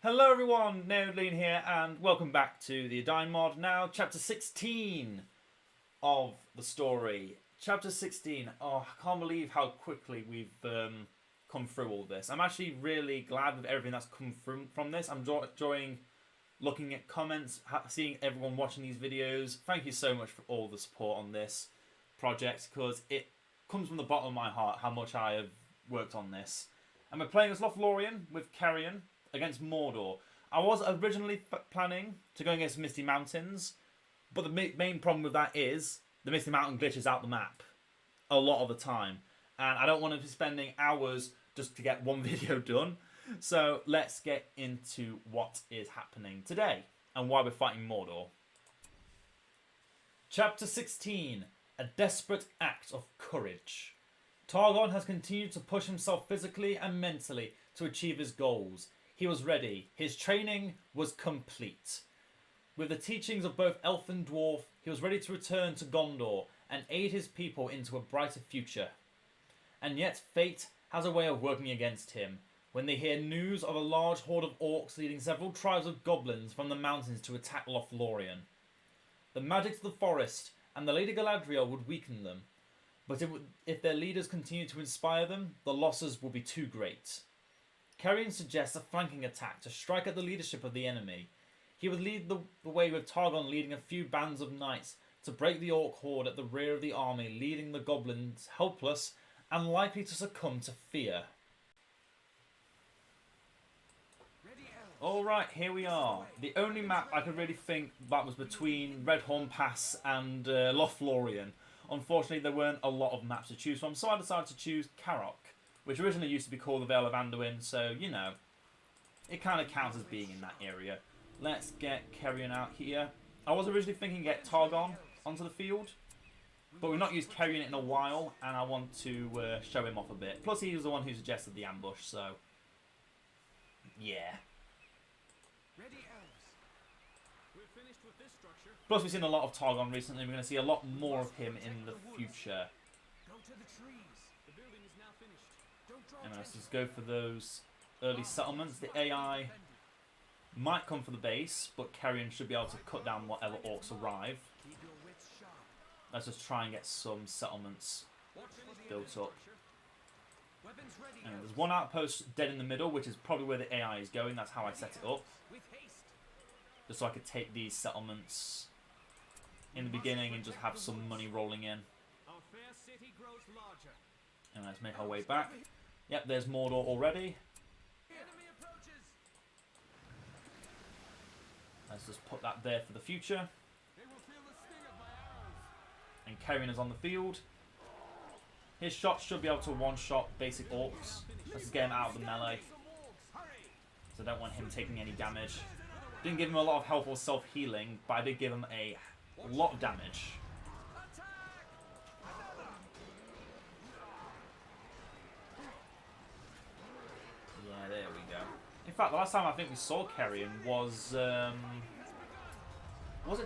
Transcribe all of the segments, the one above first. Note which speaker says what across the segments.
Speaker 1: Hello everyone, Edain here, and welcome back to the Edain mod. Now, chapter 16 of the story. Chapter 16. Oh, I can't believe how quickly we've come through all this. I'm actually really glad with everything that's come from this. I'm enjoying looking at comments, seeing everyone watching these videos. Thank you so much for all the support on this project, because it comes from the bottom of my heart how much I have worked on this. And we're playing as Lothlorien with Cerian against Mordor. I was originally planning to go against Misty Mountains, but the main problem with that is the Misty Mountain glitches out the map a lot of the time, and I don't want to be spending hours just to get one video done. So let's get into what is happening today and why we're fighting Mordor. Chapter 16. A desperate act of courage. Targon has continued to push himself physically and mentally to achieve his goals. He was ready. His training was complete. With the teachings of both elf and dwarf, he was ready to return to Gondor and aid his people into a brighter future. And yet fate has a way of working against him when they hear news of a large horde of orcs leading several tribes of goblins from the mountains to attack Lothlorien. The magic of the forest and the Lady Galadriel would weaken them, but if their leaders continue to inspire them, the losses will be too great. Cerian suggests a flanking attack to strike at the leadership of the enemy. He would lead the way with Targon leading a few bands of knights to break the orc horde at the rear of the army, leaving the goblins helpless and likely to succumb to fear. Alright, here we are. The only map I could really think that was between Redhorn Pass and Lothlorien. Unfortunately, there weren't a lot of maps to choose from, so I decided to choose Carrock, which originally used to be called the Vale of Anduin, so, you know, it kind of counts as being in that area. Let's get Cerian out here. I was originally thinking get Targon onto the field, but we've not used Cerian in a while, and I want to show him off a bit. Plus, he was the one who suggested the ambush, so, yeah. Plus, we've seen a lot of Targon recently. We're going to see a lot more of him in the future. And let's just go for those early settlements. The AI might come for the base, but Cerian should be able to cut down whatever orcs arrive. Let's just try and get some settlements built up. And there's one outpost dead in the middle, which is probably where the AI is going. That's how I set it up. Just so I could take these settlements in the beginning and just have some money rolling in. And let's make our way back. Yep, there's Mordor already. Let's just put that there for the future. And Cerian is on the field. His shots should be able to one-shot basic orcs. Let's just get him out of the melee. So I don't want him taking any damage. Didn't give him a lot of health or self-healing, but I did give him a lot of damage. Yeah, there we go. In fact, the last time I think we saw Cerian was it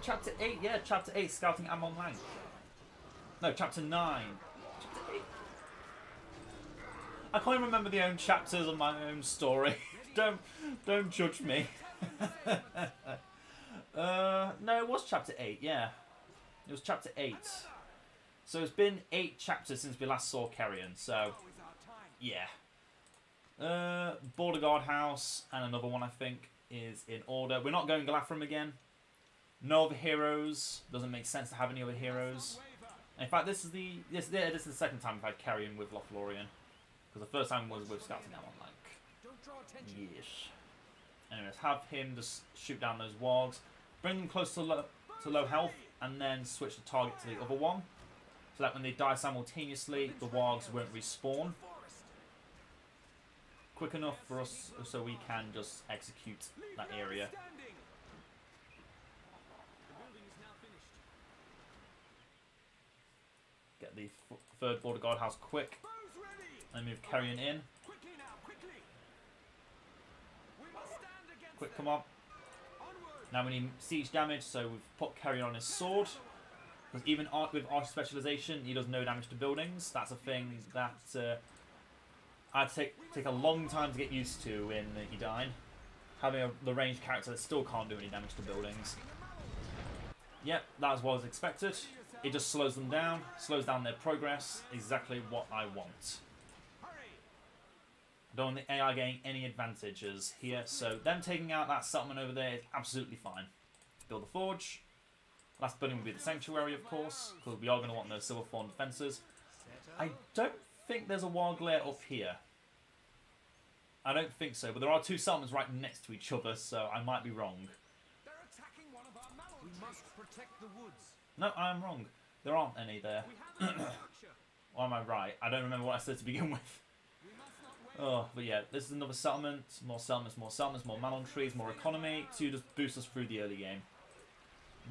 Speaker 1: chapter 8? Yeah, chapter 8, Scouting Amon Lang. No, chapter 9. Chapter 8. I can't even remember the own chapters of my own story. Don't judge me. No, it was chapter 8, yeah. It was chapter 8. So it's been 8 chapters since we last saw Cerian, so yeah. Border Guard House and another one I think is in order. We're not going Galafrim again. No other heroes. Doesn't make sense to have any other heroes. In fact, this is the second time I've had Cerian with Lothlorien. Because the first time was with Scouting Amon Lang. Yes. Anyways, have him just shoot down those wargs, bring them close to low health, and then switch the target to the other one, so that when they die simultaneously, the wargs won't respawn. Quick enough for us so we can just execute that area. Get the third border guard house quick, and move Cerian in. Quick, come on. Now we need siege damage, so we've put Cerian on his sword. Because even with archer specialization, he does no damage to buildings. That's a thing that I'd take a long time to get used to in Edain. Having the ranged character that still can't do any damage to buildings. Yep, that's what was expected. It just slows them down, slows down their progress. Exactly what I want. I don't want the AI getting any advantages here, so them taking out that settlement over there is absolutely fine. Build the forge. Last building will be the sanctuary, of course, because we are going to want those silver thorn defences. I don't think there's a wild glare up here. I don't think so, but there are two settlements right next to each other, so I might be wrong.
Speaker 2: They're attacking one of our mallow trees. We must protect the woods.
Speaker 1: No, I am wrong. There aren't any there. Or am I right? I don't remember what I said to begin with. Oh, but yeah, this is another settlement. More settlements, more settlements, more mallow trees, more economy to just boost us through the early game.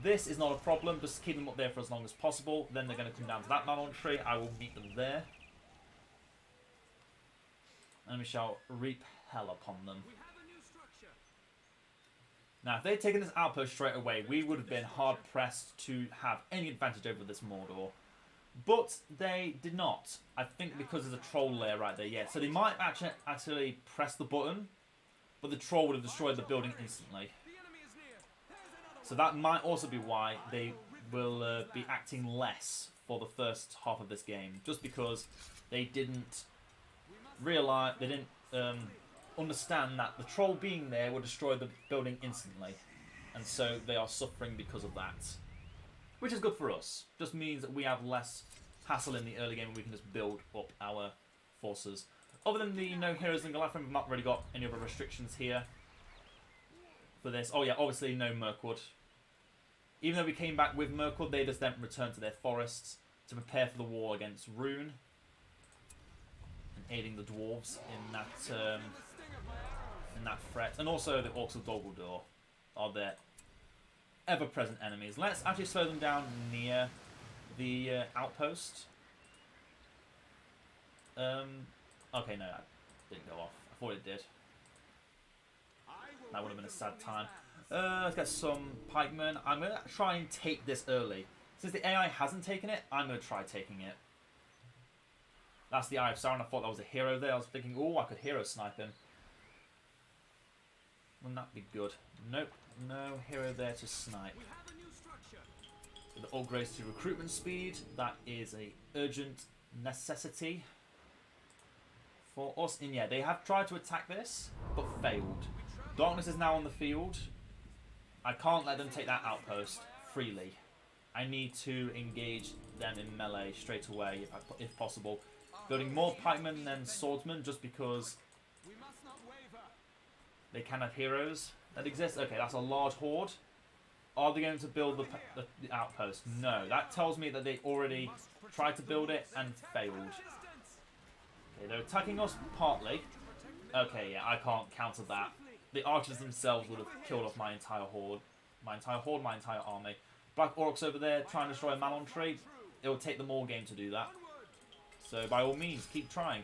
Speaker 1: This is not a problem. Just keep them up there for as long as possible. Then they're going to come down to that mallow tree. I will meet them there. And we shall reap hell upon them. Now, if they'd taken this outpost straight away, we would have been hard-pressed to have any advantage over this Mordor. But they did not. I think because there's a troll lair right there, yeah. So they might actually press the button, but the troll would have destroyed the building instantly. So that might also be why they will be acting less for the first half of this game. Just because they didn't realize, they didn't understand that the troll being there would destroy the building instantly, and so they are suffering because of that, which is good for us. Just means that we have less hassle in the early game and we can just build up our forces. Other than the no heroes in Galathrim, we've not really got any other restrictions here for this. Oh yeah, obviously no Mirkwood. Even though we came back with Mirkwood, they just then returned to their forests to prepare for the war against Rune and aiding the dwarves in that threat. And also the Orcs of Dol are their ever-present enemies. Let's actually slow them down near the outpost. Okay, no, that didn't go off. I thought it did. That would have been a sad time. Let's get some pikemen. I'm going to try and take this early. Since the AI hasn't taken it, I'm going to try taking it. That's the Eye of Sauron. I thought that was a hero there. I was thinking, oh, I could hero snipe him. Wouldn't that be good? Nope, no hero there to snipe. So the upgrades to recruitment speed. That is a urgent necessity for us. And yeah, they have tried to attack this, but failed. Darkness is now on the field. I can't let them take that outpost freely. I need to engage them in melee straight away if possible. Building more pikemen than swordsmen just because they can have heroes that exist. Okay, that's a large horde. Are they going to build the outpost? No. That tells me that they already tried to build it and failed. Okay, they're attacking us partly. Okay, yeah, I can't counter that. The archers themselves would have killed off my entire horde. My entire army. Black orcs over there trying to destroy a Malon tree. It will take them all game to do that. So by all means, keep trying.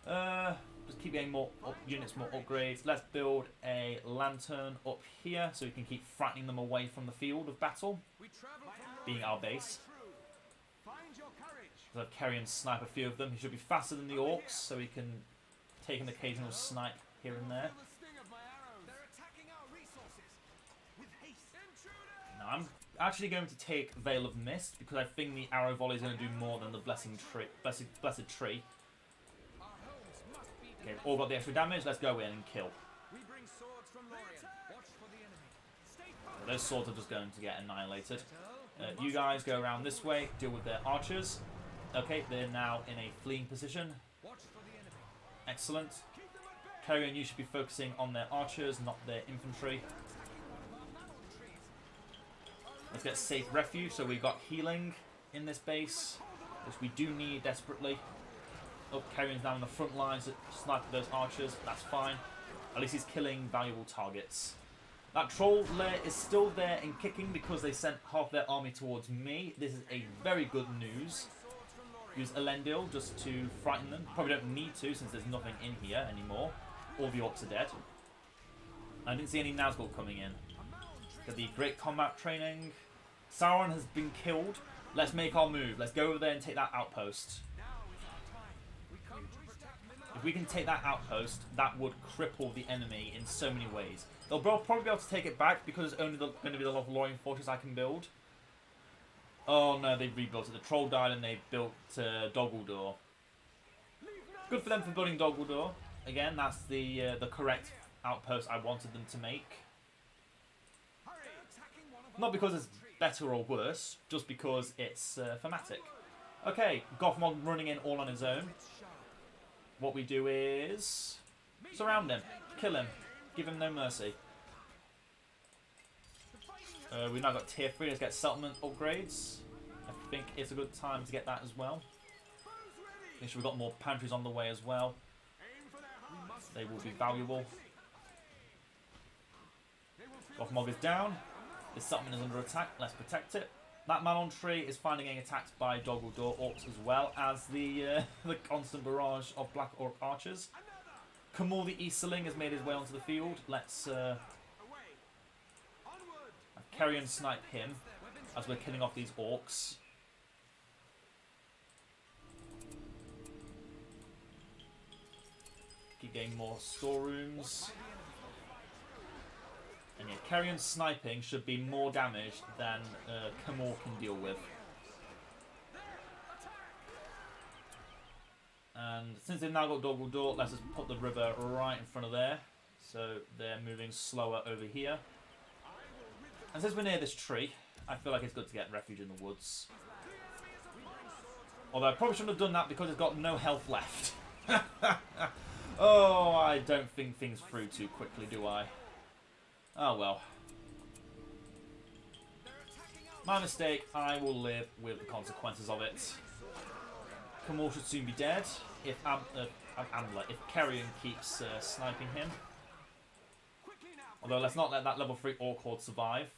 Speaker 1: Just keep getting more units, more upgrades. Let's build a lantern up here so we can keep frightening them away from the field of battle, being our base. Let's have Cerian snipe a few of them. He should be faster than the orcs, so he can take an occasional snipe here and there. Now I'm actually going to take Veil of Mist because I think the arrow volley is going to do more than the blessed tree. Okay, all got the extra damage. Let's go in and kill. So those swords are just going to get annihilated. You guys go around this way, deal with their archers. Okay, they're now in a fleeing position. Excellent. Cerian, you should be focusing on their archers, not their infantry. Let's get safe refuge, so we've got healing in this base, which we do need desperately. Oh, Cerian's now in the front lines, sniping those archers, that's fine. At least he's killing valuable targets. That troll lair is still there and kicking because they sent half their army towards me. This is a very good news. Use Elendil just to frighten them. Probably don't need to since there's nothing in here anymore. All the orcs are dead. I didn't see any Nazgul coming in. Got the great combat training. Sauron has been killed. Let's make our move. Let's go over there and take that outpost. If if we can take that outpost, that would cripple the enemy in so many ways. They'll probably be able to take it back because it's only going to be the Lothlorien fortress I can build. Oh no, they've rebuilt it. The troll died and they built Doggeldor. Good for them for building Doggeldor. Again, that's the correct outpost I wanted them to make. Not because it's better or worse, just because it's thematic. Okay, Gothmog running in all on his own. What we do is surround him, kill him, give him no mercy. We've now got tier 3, let's get settlement upgrades. I think it's a good time to get that as well. Make sure we've got more pantries on the way as well. They will be valuable. Gothmog is down. This settlement is under attack, let's protect it. That man on tree is finally getting attacked by Doggeldor orcs as well as the constant barrage of Black Orc archers. Kamul the Easterling has made his way onto the field. Let's Cerian snipe him as we're killing off these orcs. Keep getting more storerooms. And yeah, Cerian sniping should be more damage than Kamul can deal with. And since they've now got Doggeldor, let's just put the river right in front of there. So they're moving slower over here. And since we're near this tree, I feel like it's good to get refuge in the woods. Although I probably shouldn't have done that because it's got no health left. Oh, I don't think things through too quickly, do I? Oh well. My mistake, I will live with the consequences of it. Kamul should soon be dead if Cerian keeps sniping him. Although let's not let that level 3 Orc Horde survive.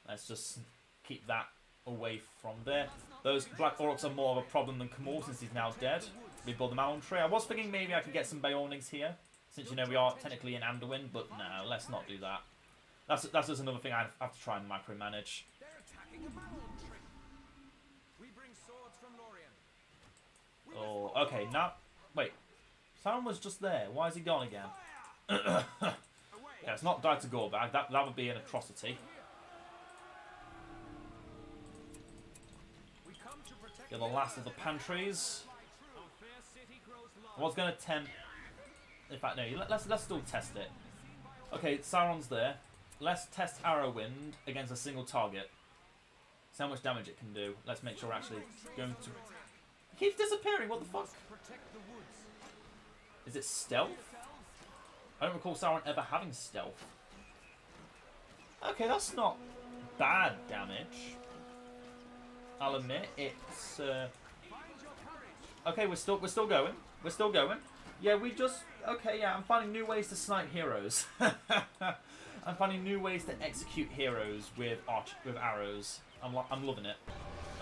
Speaker 1: Let's just keep that away from there. Those Black Orcs are more of a problem than Kamul since he's now dead. Rebuild the Malon tree. I was thinking maybe I could get some Beornings here. Since, you know, we are technically in Anduin, but no, let's not do that. That's just another thing I have to try and micromanage. Oh, okay, now... Wait. Sauron was just there. Why is he gone again? Yeah, it's not died to Gorbag. That would be an atrocity. Get the last of the pantries. I was going to tempt... In fact, no, let's still test it. Okay, Sauron's there. Let's test Arrowwind against a single target. See how much damage it can do. Let's make sure we're actually going to... It keeps disappearing, what the fuck? Is it stealth? I don't recall Sauron ever having stealth. Okay, that's not bad damage. I'll admit, it's... Okay, we're still going. We're still going. Yeah, we just... Okay, yeah, I'm finding new ways to snipe heroes. I'm finding new ways to execute heroes with arrows. I'm loving it.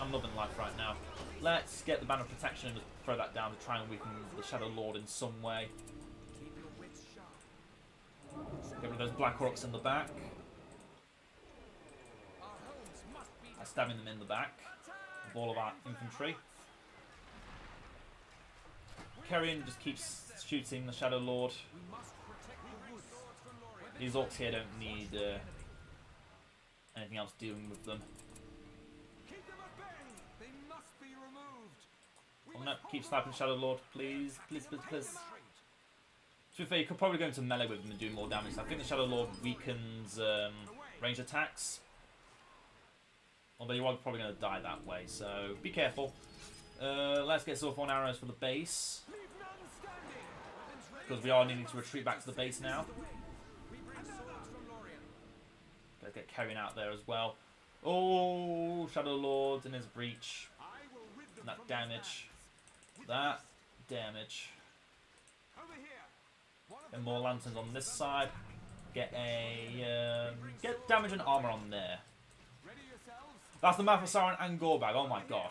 Speaker 1: I'm loving life right now. Let's get the Banner of Protection and just throw that down to try and weaken the Shadow Lord in some way. Get rid of those Black Orcs in the back. I'm stabbing them in the back with all of our infantry. Cerian just keeps shooting the Shadow Lord. These orcs here don't need anything else dealing with them. Oh no, keep sniping Shadow Lord, please. Please, please, please. To be fair, you could probably go into melee with them and do more damage. I think the Shadow Lord weakens range attacks. Although you are probably going to die that way, so be careful. Let's get Silverthorn arrows for the base. Because we are needing to retreat back to the base now. Let's get Cerian out there as well. Oh, Shadow Lord in his breach. And that damage. That damage. And more lanterns on this side. Get a get damage and armor on there. That's the map of Sauron and Gorbag. Oh my god.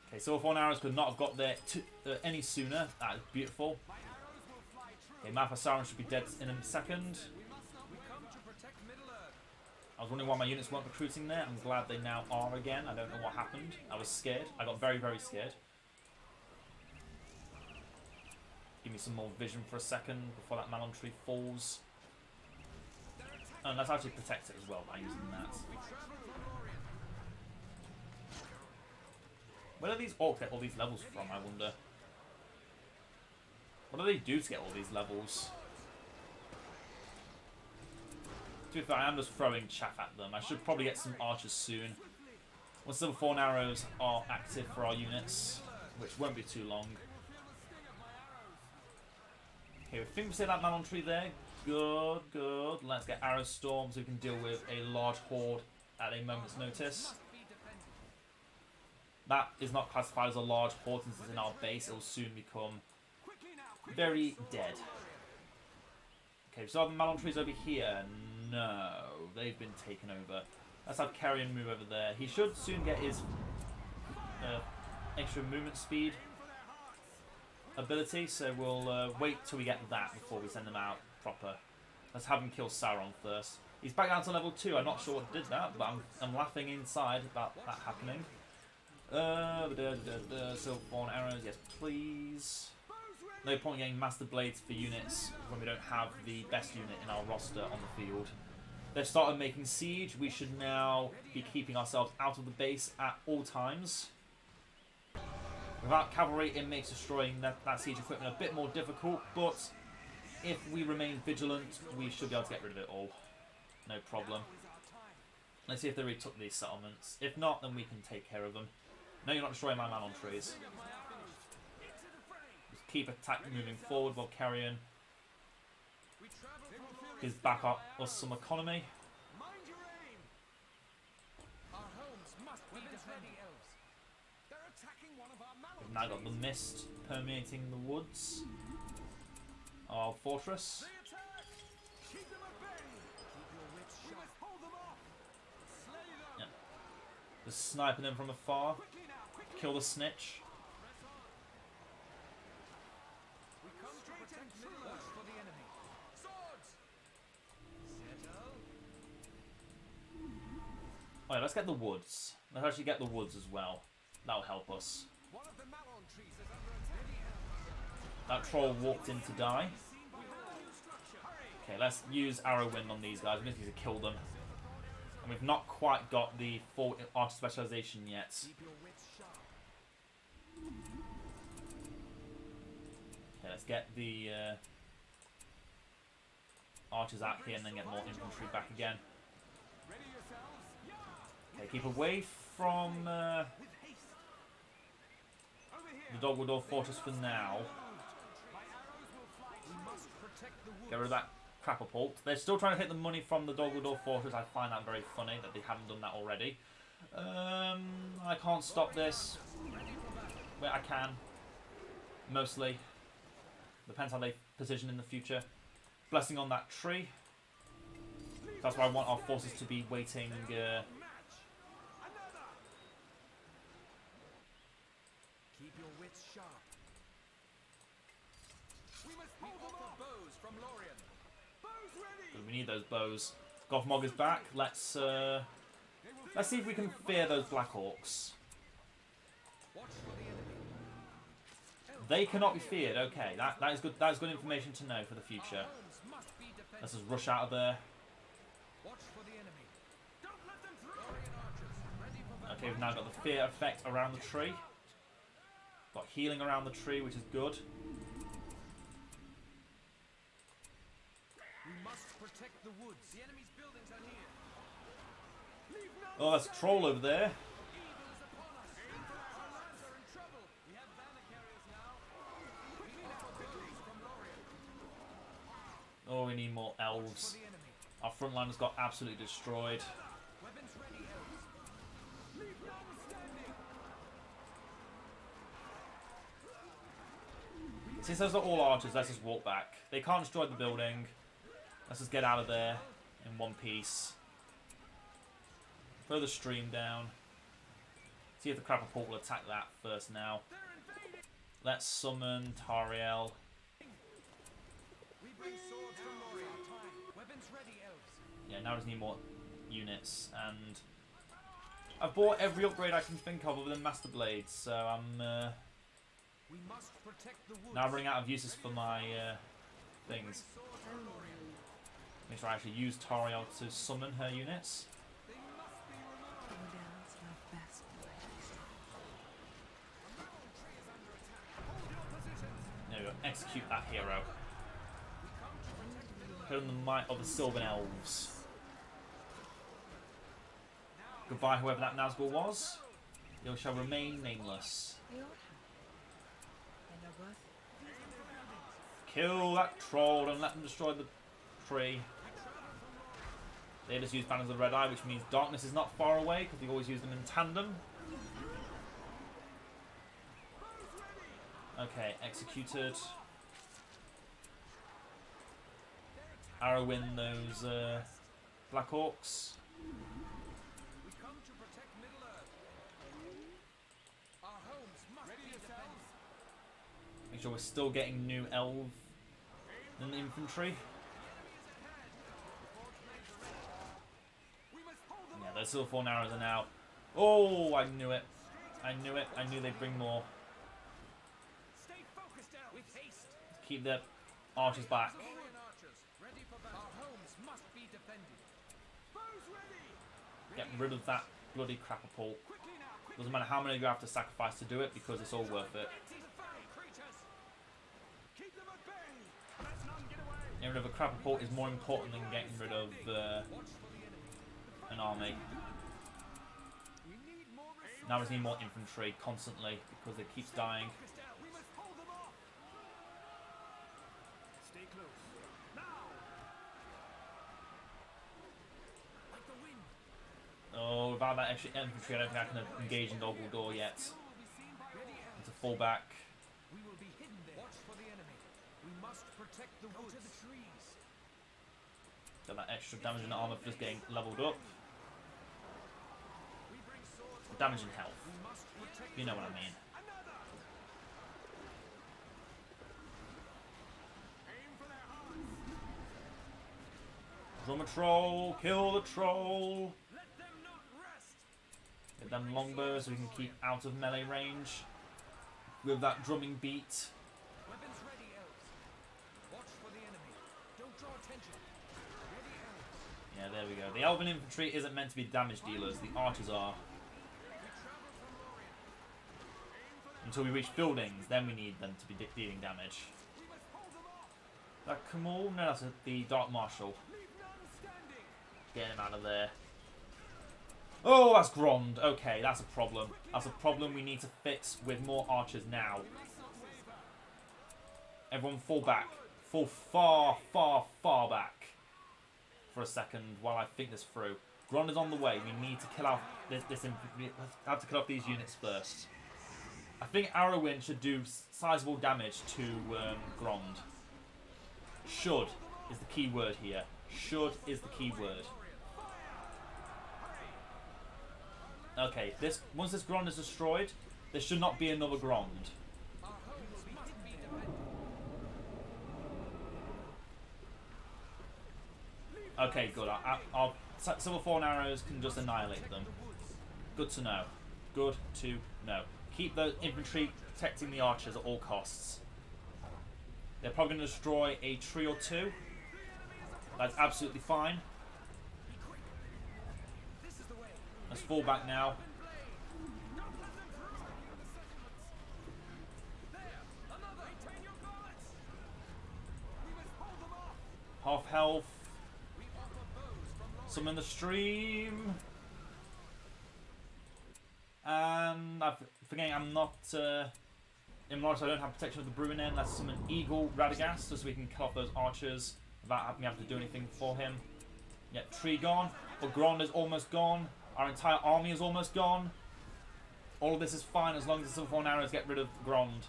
Speaker 1: Okay, Silverthorn arrows could not have got there any sooner. That is beautiful. Okay, Map of Sauron should be dead in a second. I was wondering why my units weren't recruiting there. I'm glad they now are again. I don't know what happened. I was scared. I got very, very scared. Give me some more vision for a second before that Malon tree falls. Oh, and let's actually protect it as well by using that. Where do these orcs get all these levels from, I wonder? What do they do to get all these levels? To be fair, I am just throwing chaff at them. I should probably get some archers soon. Once Silver Thorn arrows are active for our units, which won't be too long. Okay, we think we see that Malon tree there. Good, good. Let's get arrow storms so we can deal with a large horde at a moment's notice. That is not classified as a large horde since it's in our base. It will soon become very dead. Okay, so the Malon trees over here. No, they've been taken over. Let's have Cerian move over there. He should soon get his extra movement speed ability, so we'll wait till we get that before we send them out proper. Let's have him kill Sauron first. He's back down to level 2. I'm not sure what did that, but I'm laughing inside about that happening. Silverthorn arrows, yes please. No point getting Master Blades for units when we don't have the best unit in our roster on the field. They've started making siege. We should now be keeping ourselves out of the base at all times. Without cavalry, it makes destroying that siege equipment a bit more difficult, but if we remain vigilant, we should be able to get rid of it all. No problem. Let's see if they retook these settlements. If not, then we can take care of them. No, you're not destroying my Malon trees. Just keep attack moving forward while Cerian is back up us some economy. We've now got the mist permeating the woods. Our fortress. Yeah. Just sniping them from afar. Kill the snitch. Alright, let's get the woods. Let's actually get the woods as well. That'll help us. That troll walked in to die. Okay, let's use arrow wind on these guys. We need to kill them. And we've not quite got the full archer specialization yet. Okay, let's get the archers out here and then get more infantry back again. Okay, keep away from the Dogwood Fortress for now. Get rid of that Crapapult. They're still trying to hit the money from the Dogwood Fortress. I find that very funny that they haven't done that already. I can't stop this. Wait, I can. Mostly. Depends how they position in the future. Blessing on that tree. That's why I want our forces to be waiting.
Speaker 2: Keep your wits sharp. We must offer bows from Lothlorien. Bows ready.
Speaker 1: We need those bows. Gothmog is back. Let's see if we can fear those Black Orcs.
Speaker 2: Watch for the enemy.
Speaker 1: They cannot be feared. Okay, that is good. That is good information to know for the future. Let's just rush out of there.
Speaker 2: Watch for the enemy. Don't let them through. Lothlorien archers ready for battle.
Speaker 1: Okay, we've now got the fear effect around the tree. Got healing around the tree, which is good.
Speaker 2: We must protect the woods. The enemy's buildings are near. Leave no
Speaker 1: Oh, that's a troll over there.
Speaker 2: evil is upon us. Our lands are in trouble. We have banner carriers now. We need our bows from Lothlorien.
Speaker 1: Oh, we need more elves.
Speaker 2: For the enemy.
Speaker 1: Our front line has got absolutely destroyed.
Speaker 2: Weapons ready, elves. Leave none standing.
Speaker 1: Since those are all archers, let's just walk back. They can't destroy the building. Let's just get out of there in one piece. Throw the stream down. See if the Crapapult will attack that first now.
Speaker 2: They're invading.
Speaker 1: Let's summon Tariel.
Speaker 2: We bring swords from Lothlorien. Weapons ready, elves.
Speaker 1: Yeah, now we just need more units, and I've bought every upgrade I can think of other than Master Blades, so I'm
Speaker 2: We must protect the woods.
Speaker 1: now running out of uses for my things. Make sure I actually use Toriel to summon her units.
Speaker 2: They must be removed.
Speaker 3: Woodlands are best places.
Speaker 2: Hold your positions.
Speaker 1: There we go. Execute that hero. Put on the might of the Sylvan Elves. Goodbye, whoever that Nazgul was. You shall remain nameless.
Speaker 3: They all have. And are worth
Speaker 1: Kill that troll and let them destroy the tree. They just use Banners of Red Eye, which means darkness is not far away because they always use them in tandem. Okay, executed. Arrow in those Black Orcs.
Speaker 2: We come to protect Middle Earth. Our homes must be defended.
Speaker 1: Make sure we're still getting new elf in the infantry.
Speaker 2: We must hold them.
Speaker 1: Yeah, those Silverthorn arrows are now. Oh, I knew it. I knew it. I knew they'd bring more.
Speaker 2: Stay focused out with haste.
Speaker 1: Keep the archers back.
Speaker 2: Lothlorien archers, ready for battle. Our homes must be defended. Bows ready.
Speaker 1: Get rid of that bloody crapapult.
Speaker 2: Quickly now. Quickly.
Speaker 1: Doesn't matter how many you have to sacrifice to do it because it's all worth it.
Speaker 2: These foul creatures. Keep them at bay. Let none get away.
Speaker 1: Getting rid of a crapapult is more important than getting rid of
Speaker 2: Watch for the enemy.
Speaker 1: an army.
Speaker 2: We need more resources.
Speaker 1: Now we just need more infantry constantly because it keeps dying.
Speaker 2: Focused out. We must hold them off. Stay close. Now. Like the wind.
Speaker 1: Oh, without that extra infantry, I don't think I can engage in Door yet.
Speaker 2: Still will be seen by all.
Speaker 1: Need to fall back.
Speaker 2: We will be hidden there. Watch for the enemy. We must protect the woods. Go to the trees.
Speaker 1: Get that extra damage and armor for just getting leveled up.
Speaker 2: We bring swords.
Speaker 1: Damage and health.
Speaker 2: We must protect.
Speaker 1: You know what I mean.
Speaker 2: Another. Aim for their hearts.
Speaker 1: Drum a troll, kill the troll.
Speaker 2: Let them not rest.
Speaker 1: Get them longbows so we can keep out of melee range. With that drumming beat.
Speaker 2: Weapons ready, elves. Watch for the enemy. Don't draw attention. Ready, elves.
Speaker 1: Yeah, there we go. The elven infantry isn't meant to be damage dealers, the archers are.
Speaker 2: We travel from Lothlorien. Aim for their.
Speaker 1: Until we reach buildings, then we need them to be dealing damage.
Speaker 2: We must hold them off.
Speaker 1: That Kamal? No, that's the Dark Marshal.
Speaker 2: Leave none standing.
Speaker 1: Get him out of there. Oh, that's Grond. Okay, that's a problem. That's a problem we need to fix with more archers now. Everyone fall back. Fall far, far, far back. For a second while I think this through. Grond is on the way. We need to kill off this infantry. We have to kill off these units first. I think Arrowin should do sizable damage to Grond. Should is the key word here. Should is the key word. Okay, once this Grond is destroyed, there should not be another Grond.
Speaker 2: Our homes must be defended.
Speaker 1: Okay, good. Our Silverthorn arrows can just annihilate them. Good to know. Good to know. Keep the infantry protecting the archers at all costs. They're probably going to destroy a tree or two. That's absolutely fine.
Speaker 2: This is the way.
Speaker 1: Let's fall back now.
Speaker 2: Don't let them through. The settlements. There. Another. Maintain your balance. We must hold them off.
Speaker 1: Half health.
Speaker 2: We offer bows from Lothlorien.
Speaker 1: Summon the stream. And I'm forgetting I'm not in Mordor, I don't have protection of the Bruin End. Let's summon Eagle Radagast just so we can kill off those archers without having to do anything for him. Yeah, tree gone. But Grond is almost gone. Our entire army is almost gone. All of this is fine as long as the Silverthorn arrows get rid of Grond.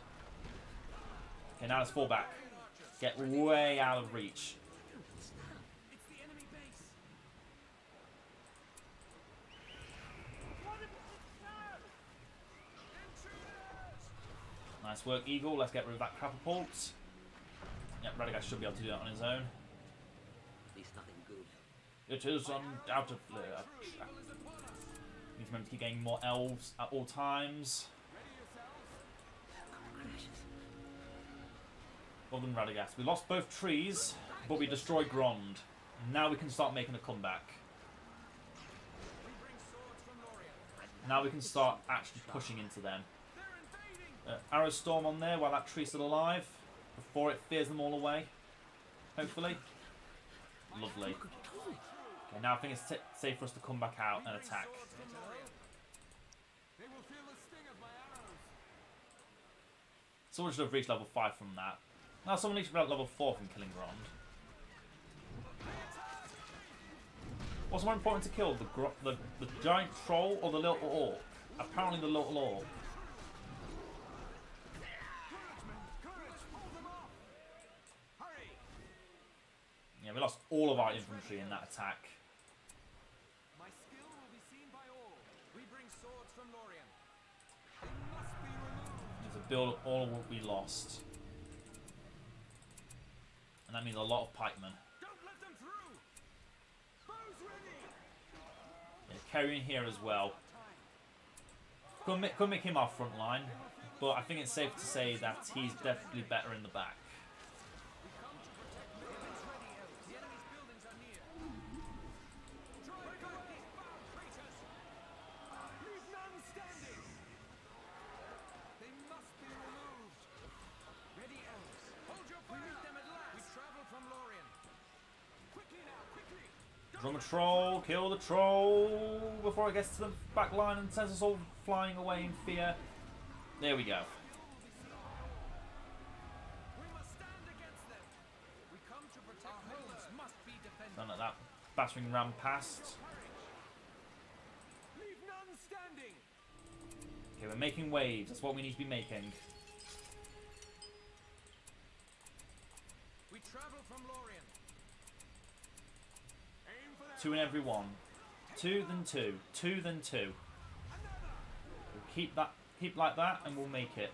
Speaker 1: Okay, now let's fall back. Get way out of reach.
Speaker 2: It's the enemy base.
Speaker 1: Nice work, Eagle. Let's get rid of that catapult. Yep, Radagast should be able to do that on his own.
Speaker 4: At least nothing good.
Speaker 1: It is undoubtedly a trap.
Speaker 2: Evil is upon us.
Speaker 1: Need to remember to keep getting more elves at all times.
Speaker 2: Ready yourselves.
Speaker 3: Gracious.
Speaker 1: Well done, Radagast. We lost both trees, but we destroyed Grond. Now we can start making a comeback.
Speaker 2: We bring swords from Lorien.
Speaker 1: Now we can start actually pushing into them.
Speaker 2: They're invading.
Speaker 1: Arrow Storm on there while that tree's still alive, before it fears them all away. Hopefully. Lovely. Okay, now I think it's safe for us to come back out and attack.
Speaker 2: Swords from Lorien. They will feel the sting of my arrows.
Speaker 1: Someone should have reached level 5 from that. Now someone needs to be at level 4 from killing Grond. What's more important to kill, the giant troll or the little orc? Apparently the little orc.
Speaker 2: Courage, hold them off. Hurry.
Speaker 1: Yeah, we lost all of our infantry in that attack.
Speaker 2: My skill will be seen by all. We bring swords from Lorien. They must be removed.
Speaker 1: Need to build up all of what we lost. And that means a lot of pikemen.
Speaker 2: Don't let them through. Bows ready.
Speaker 1: Yeah, Cerian here as well. Could make him our front line, but I think it's safe to say that he's definitely better in the back.
Speaker 2: We come to protect Lorien's ready elves. The enemy's buildings are near. Drive away, foul traitors. Leave none standing. They must be removed. Ready elves. Hold your fire. We meet them at last. We travel from Lorien. Quickly now, quickly.
Speaker 1: Drum a troll, kill the troll before it gets to the back line and sends us all flying away in fear. There we go.
Speaker 2: We must stand against them. We come to protect our homes must be defended.
Speaker 1: Don't let that battering ram past.
Speaker 2: Leave none standing.
Speaker 1: Okay, we're making waves. That's what we need to be making.
Speaker 2: We travel from Lorien. Aim for their
Speaker 1: 2 in every one. 2 then 2. 2 then 2. We'll keep like that and we'll make it.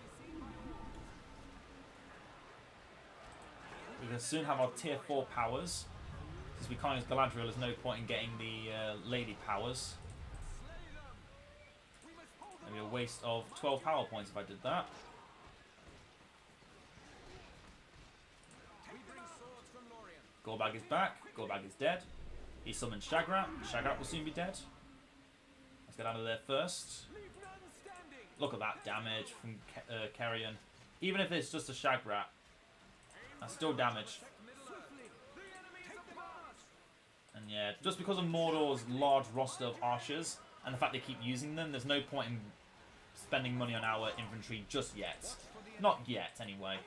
Speaker 1: We can soon have our tier 4 powers. Since we can't use Galadriel, there's no point in getting the lady powers.
Speaker 2: slay them. We must hold them.
Speaker 1: Maybe a waste of 12 power points if I did that.
Speaker 2: We bring swords from Lorien.
Speaker 1: Gorbag is back. Gorbag is dead. He summoned Shagrat. Shagrat will soon be dead. Let's get out of there first.
Speaker 2: Leave none standing.
Speaker 1: Look at that damage from Cerian. Even if it's just a Shagrat, that's still damage.
Speaker 2: Swiftly. The enemy is upon us.
Speaker 1: And yeah, just because of Mordor's large roster of archers and the fact they keep using them, there's no point in spending money on our infantry just yet. Not yet, anyway.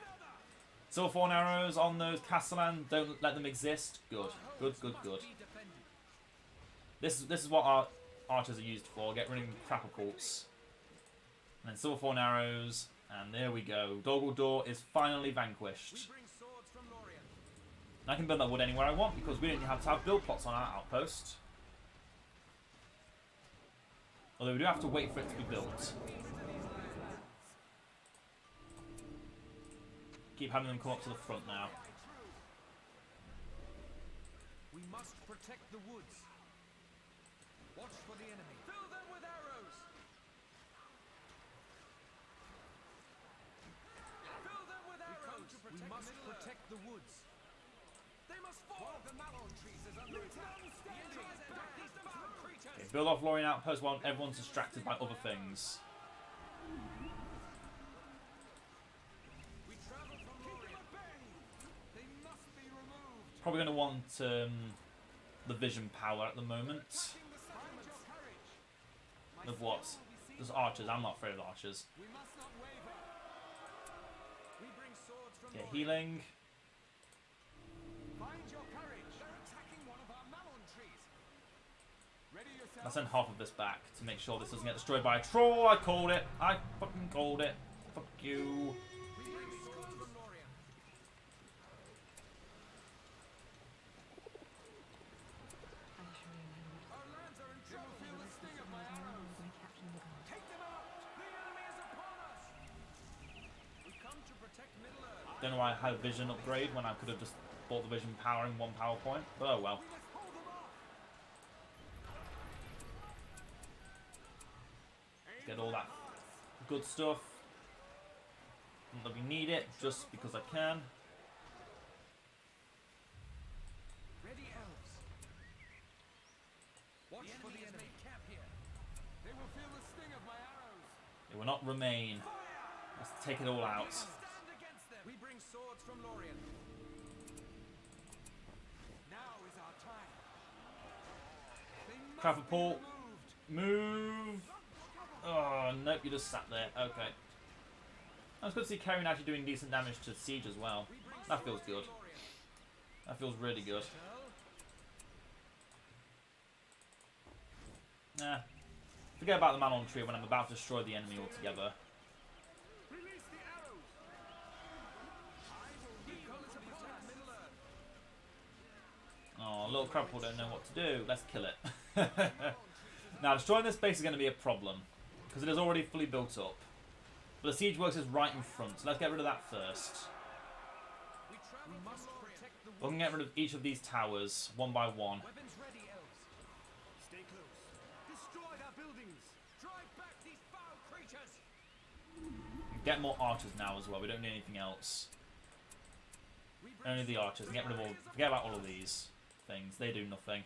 Speaker 1: Silverthorn arrows on those Castellan, don't let them exist. Good, good, good, good.
Speaker 2: Be defended.
Speaker 1: This is what our archers are used for. Get rid of crapper courts. And then Silverthorn arrows, and there we go. Dogaldor is finally vanquished.
Speaker 2: We bring swords from Lorien.
Speaker 1: And I can build that wood anywhere I want because we didn't have to have build plots on our outpost. Although we do have to wait for it to be built. Keep having them come up to the front now.
Speaker 2: We must protect the woods. Watch for the enemy. Fill them with arrows. Fill them with arrows. We must protect the woods. They must fall. One of the mallow trees is under attack. The enemy is back. These foul creatures.
Speaker 1: Okay, build off Lorien outpost while everyone's distracted by other things.
Speaker 2: We travel from Lorien. They must be removed.
Speaker 1: Probably going to want the vision power at the moment.
Speaker 2: Find your courage. My
Speaker 1: Of what?
Speaker 2: skill will be seen.
Speaker 1: There's archers. I'm not afraid of archers.
Speaker 2: We must not waver. We bring swords from
Speaker 1: Okay,
Speaker 2: Lorien.
Speaker 1: healing.
Speaker 2: Find your courage. They're attacking one of our malon trees. Ready yourself.
Speaker 1: I'll send half of this back to make sure this doesn't get destroyed by a troll. I called it. I fucking called it. Fuck you.
Speaker 2: We bring swords from Lorien.
Speaker 3: I shall remember.
Speaker 2: Our lands are in trouble. Feel the sting of my arrows.
Speaker 3: By Captain Edain.
Speaker 2: Take them out. The enemy is upon us. We come to protect Middle Earth.
Speaker 1: Don't know why I had a vision upgrade when I could have just bought the vision power in one power point. But oh well.
Speaker 2: We must hold them off.
Speaker 1: Get all that good stuff. Not that we need it, just because I can.
Speaker 2: Ready, elves. Watch for the enemy. Camp here. They will feel the sting of my arrows.
Speaker 1: It will not remain. Let's take it all out.
Speaker 2: Stand against them. We bring swords from Lothlorien. Now is our time. They must
Speaker 1: Catapult.
Speaker 2: be removed.
Speaker 1: Move. Oh, nope, you just sat there. Okay. It's good to see Cerian actually doing decent damage to siege as well.
Speaker 2: We bring
Speaker 1: That feels
Speaker 2: swords from
Speaker 1: good.
Speaker 2: Lothlorien.
Speaker 1: That feels really good. Nah. Forget about the man on tree when I'm about to destroy the enemy altogether.
Speaker 2: Release the arrows. I will recall it upon Middle Earth.
Speaker 1: Oh, little crapple don't know what to do. Let's kill it. Now, destroying this base is going to be a problem, because it is already fully built up. But the siege works is right in front, so let's get rid of that first.
Speaker 2: We must protect the
Speaker 1: We can get rid of each of these towers, one by one.
Speaker 2: weapons ready, elves. Stay close. Destroy their buildings. Drive back these foul creatures.
Speaker 1: Get more archers now as well, we don't need anything else.
Speaker 2: We bring
Speaker 1: Only the archers, and get rid of all, forget about all of these things, they do nothing.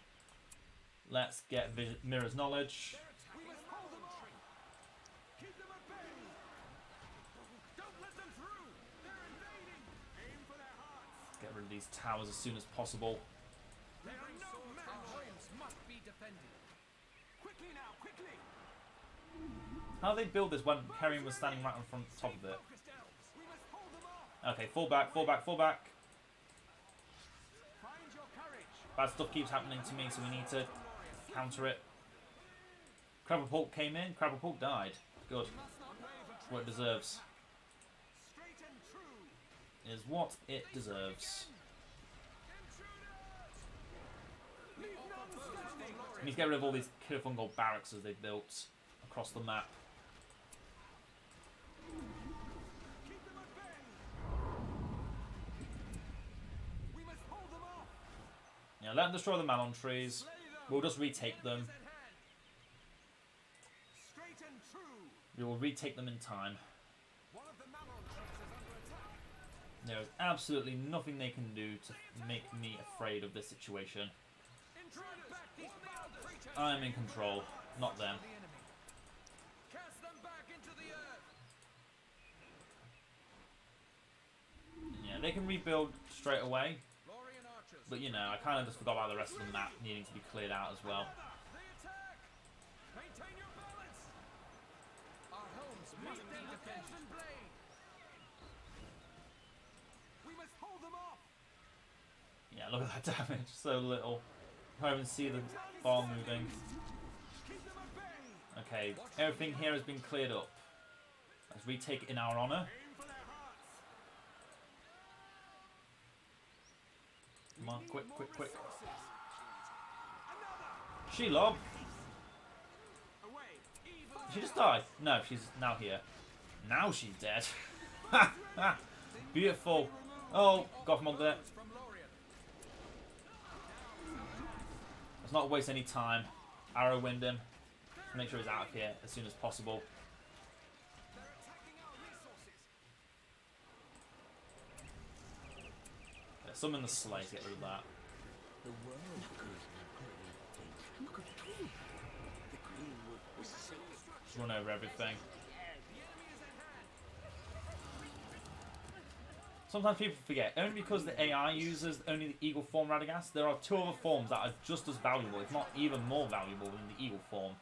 Speaker 1: Let's get Mirror's Knowledge.
Speaker 2: we must hold them off. Keep them at bay. Don't let them through. They're invading. Aim for their hearts.
Speaker 1: Get rid of these towers as soon as possible.
Speaker 2: There are no men. Our homes must be defended. Quickly now, quickly.
Speaker 1: How do they build this when Cerian was standing right on front top of it?
Speaker 2: Focused elves. We must hold them off.
Speaker 1: Okay, fall back, fall back, fall back.
Speaker 2: Find your courage.
Speaker 1: Bad stuff keeps happening to me, so we need to counter it. Crabapult came in, Crabapult died. Good.
Speaker 2: Must not waver.
Speaker 1: What it deserves.
Speaker 2: Straight and true.
Speaker 1: Is what it deserves.
Speaker 2: Intruders. Leave none standing.
Speaker 1: We need to get rid of all these Kirifungal barracks as they've built across the map.
Speaker 2: Keep them at bay. We must hold them off.
Speaker 1: Yeah, let them destroy the Malon trees.
Speaker 2: Slay them.
Speaker 1: We'll just retake them.
Speaker 2: Enemies at hand. Straight and true.
Speaker 1: We will retake them in time.
Speaker 2: One of the Malon troops is under attack.
Speaker 1: There is absolutely nothing they can do to make me afraid of this situation.
Speaker 2: Drive back these foul creatures.
Speaker 1: I am in control, not them.
Speaker 2: The enemy. Cast them back into the earth.
Speaker 1: Yeah, they can rebuild straight away,
Speaker 2: Lothlorien archers.
Speaker 1: but you know, I kind of just forgot about the rest of the map needing to be cleared out as well.
Speaker 2: They attack. Maintain your balance. Our homes must be defended. Blade. We must hold them off.
Speaker 1: Yeah, look at that damage, so little. I can't even see the bar moving.
Speaker 2: Keep them at bay.
Speaker 1: Okay, everything here has been cleared up. Let's retake it in our honour.
Speaker 2: Aim for their hearts.
Speaker 1: Come on, quick, quick, quick.
Speaker 2: Another.
Speaker 1: Shelob!
Speaker 2: Away. Evil.
Speaker 1: Did she just die? No, she's now here. Now she's dead. Ha! Ha! Beautiful. Oh, Gothmog there.
Speaker 2: From Lothlorien.
Speaker 1: Let's not waste any time. Arrow wind him. Make sure he's out of here as soon as possible.
Speaker 2: They're attacking our resources.
Speaker 1: Yeah, summon the sleigh to get rid of that.
Speaker 4: The world could look at the tree. The greenwood was safe.
Speaker 1: Just run over everything. Sometimes people forget, only because the AI uses only the eagle form Radagast, there are two other forms that are just as valuable, if not even more valuable than the eagle form.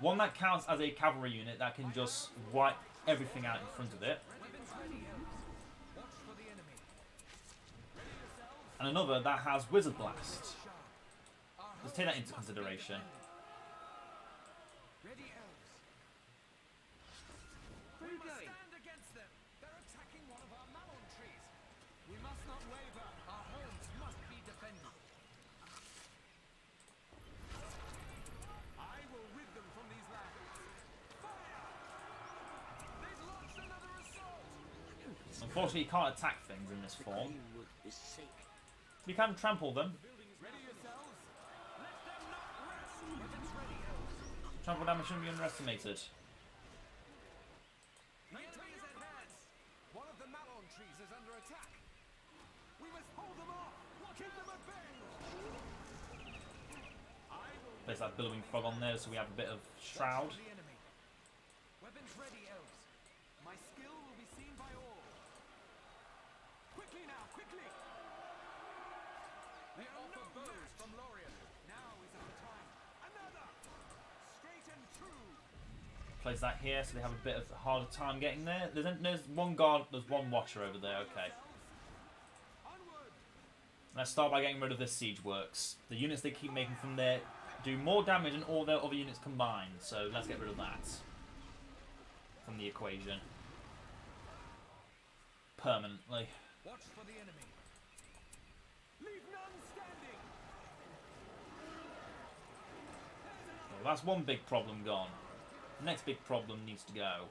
Speaker 1: One that counts as a cavalry unit that can just wipe everything out in front of it,
Speaker 2: Watch for the enemy.
Speaker 1: and another that has Wizard Blast. Just take that into consideration.
Speaker 2: Ready, elves. Where are you going? Stand against them. They're attacking one of our Malon trees. We must not waver. Our homes must be defended. I will rid them from these lands. Fire! They've launched another assault.
Speaker 1: Unfortunately, you can't attack things in this form.
Speaker 4: Greenwood is safe.
Speaker 1: You can trample them.
Speaker 2: Ready yourselves. Let them not rest. Weapons ready, elves.
Speaker 1: Trample damage shouldn't be underestimated.
Speaker 2: Maintain that hands. One of the Malon trees is under attack. We must hold them off. Keep them at bay.
Speaker 1: There's that billowing fog on there, so we have a bit of shroud.
Speaker 2: The enemy. Weapons ready, elves. My skill will be seen by all. Quickly now, quickly. They offer bows from Lothlorien. Now is our time. Another. Straight and true.
Speaker 1: Place that here, so they have a bit of a harder time getting there. There's one guard, there's one watcher over there. Okay.
Speaker 2: Onward.
Speaker 1: Let's start by getting rid of this siege works. The units they keep making from there do more damage than all their other units combined. So let's get rid of that from the equation permanently.
Speaker 2: Watch for the enemy. Leave none standing.
Speaker 1: Well, that's one big problem gone. The next big problem needs to go.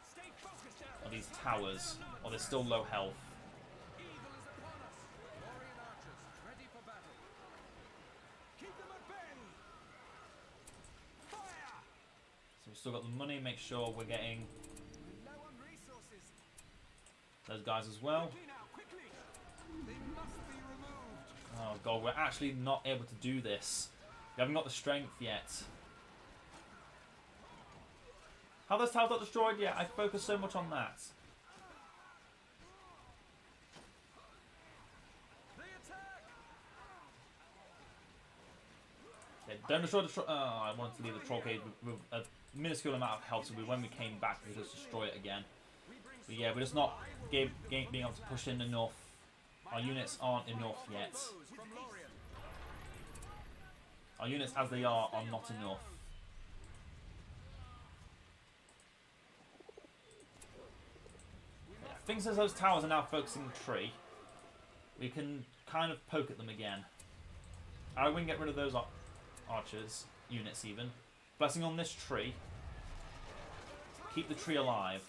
Speaker 2: Stay focused, elves.
Speaker 1: Are these towers? Or they're still low health.
Speaker 2: Evil is upon us. Lothlorien archers, ready for battle. Keep them at bay. Fire!
Speaker 1: So we've still got the money. Make sure we're getting
Speaker 2: Low on resources.
Speaker 1: those guys as well.
Speaker 2: Quickly now, quickly. They must be removed.
Speaker 1: Oh god, we're actually not able to do this. We haven't got the strength yet. How those towers not destroyed yet? I focus so much on that.
Speaker 2: They attack.
Speaker 1: Okay, don't destroy the oh, I wanted to leave the troll cave with a minuscule amount of health, so when we came back we could just destroy it again. But yeah, we're just not being able to push in enough. Our units aren't enough yet.
Speaker 2: Bows from Lothlorien.
Speaker 1: Our units as they are not enough. Yeah, things as those towers are now focusing the tree. We can kind of poke at them again. We can get rid of those archers, units even. Blessing on this tree. Keep the tree alive.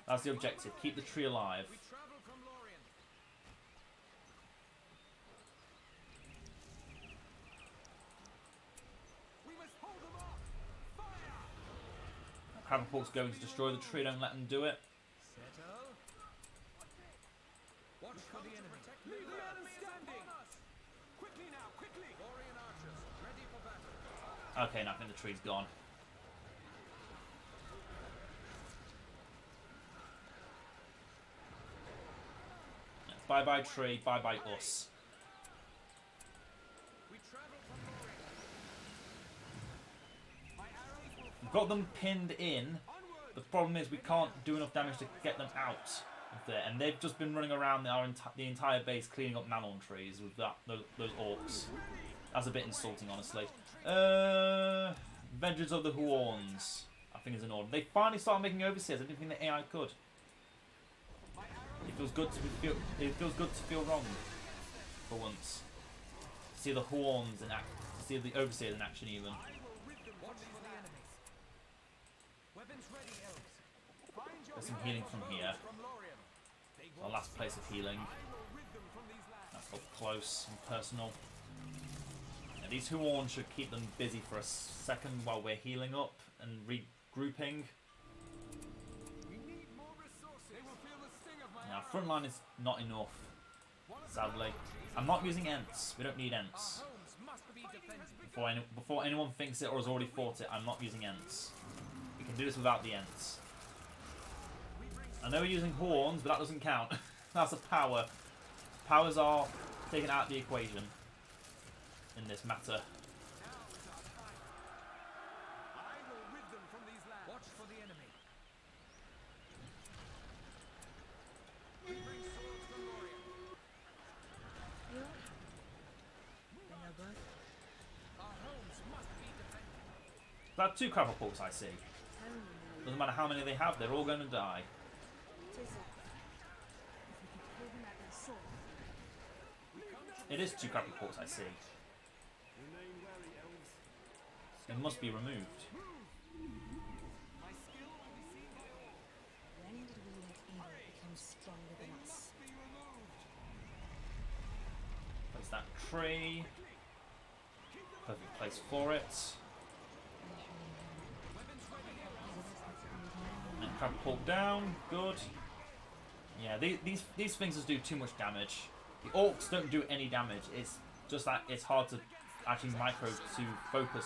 Speaker 1: That's the objective. Keep the tree alive.
Speaker 2: We travel from Lothlorien. We must hold them off. Fire!
Speaker 1: Cravenpork's going to destroy the tree. Don't let them do it.
Speaker 2: Settle. Watch for the enemy. Leave the enemy standing. Quickly now, quickly. Lothlorien archers, ready for battle.
Speaker 1: Okay, now I think the tree's gone. Bye bye tree, bye bye us.
Speaker 2: We travel from Lothlorien. My arrows will
Speaker 1: We've got them pinned in.
Speaker 2: onward.
Speaker 1: The problem is we can't do enough damage to get them out of there, and they've just been running around the entire base cleaning up Malon trees with those orcs. That's a bit insulting, honestly. Vengeance of the Huorns, I think is in order. They finally started making overseers. I didn't think the AI could. It feels good to feel wrong for once. To see the Huorns in act, to see the overseers in action even.
Speaker 2: I will rid them from these enemies. Weapons ready, elves. Find your
Speaker 1: There's some healing from here.
Speaker 2: from Lothlorien. They
Speaker 1: Our last place of healing.
Speaker 2: I will rid them from these lands.
Speaker 1: That's up close and personal. Yeah, these Huorns should keep them busy for a second while we're healing up and regrouping.
Speaker 2: We need more resources. They will feel the sting of my
Speaker 1: Now,
Speaker 2: arrows.
Speaker 1: front line is not enough, sadly. I'm not using Ents. We don't need Ents.
Speaker 2: Homes must be defended.
Speaker 1: Before anyone thinks it or has already fought it, I'm not using Ents. We can do this without the Ents. I know we're using Horns, but that doesn't count. That's a power. Powers are taken out of the equation in this matter.
Speaker 2: Now is our time. I will rid them from these lands. Watch for the enemy. We bring swords from Lothlorien.
Speaker 3: You? They know both.
Speaker 2: Our homes must be defended.
Speaker 1: About 2 Cravenporks I see.
Speaker 3: Only
Speaker 1: Doesn't matter how many they have, they're all going to die.
Speaker 3: tis if we could kill them at their sword.
Speaker 1: It is 2 Cravenporks I see.
Speaker 4: Remain wary, elves.
Speaker 1: It must be removed.
Speaker 2: My skill will be seen by all.
Speaker 3: When did we let evil become stronger than us?
Speaker 2: Be removed.
Speaker 1: Place that tree. Perfect place for it.
Speaker 3: And
Speaker 1: Catapult down. Good. Yeah, these things just do too much damage. The orcs don't do any damage. It's just that it's hard to actually micro to focus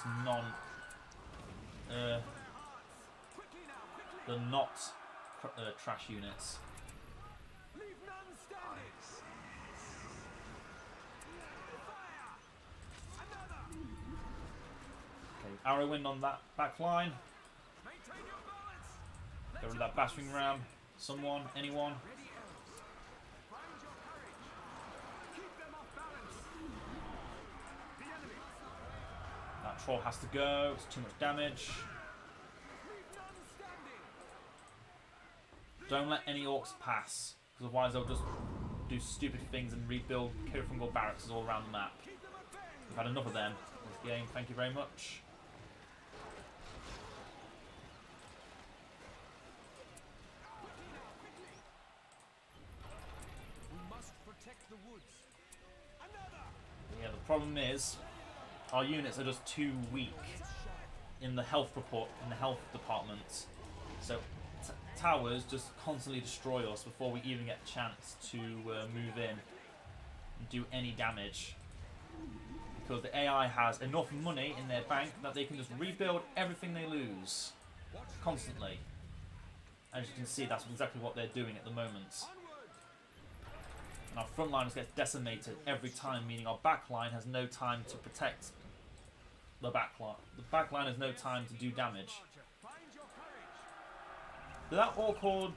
Speaker 1: the not trash units.
Speaker 2: Leave none standing. Fire! Another!
Speaker 1: Okay, arrow wind on that back line.
Speaker 2: Maintain your balance.
Speaker 1: Get rid of that battering ram. Someone, anyone.
Speaker 2: Ready elves. Find your courage. Keep them off balance. The enemy.
Speaker 1: That troll has to go. It's too much damage.
Speaker 2: Leave none standing.
Speaker 1: Don't let any orcs pass, because otherwise they'll just do stupid things and rebuild Kirifungal barracks all around the map.
Speaker 2: Keep them at bay.
Speaker 1: We've had enough of them this game. Thank you very much.
Speaker 2: We must protect the woods. Another.
Speaker 1: Yeah, the problem is our units are just too weak in the health department. So towers just constantly destroy us before we even get a chance to move in and do any damage. Because the AI has enough money in their bank that they can just rebuild everything they lose constantly. As you can see, that's exactly what they're doing at the moment. And our front liners get decimated every time, meaning our back line has no time to protect the back line. The back line has no time to do damage.
Speaker 2: Find your courage.
Speaker 1: Did that orc horde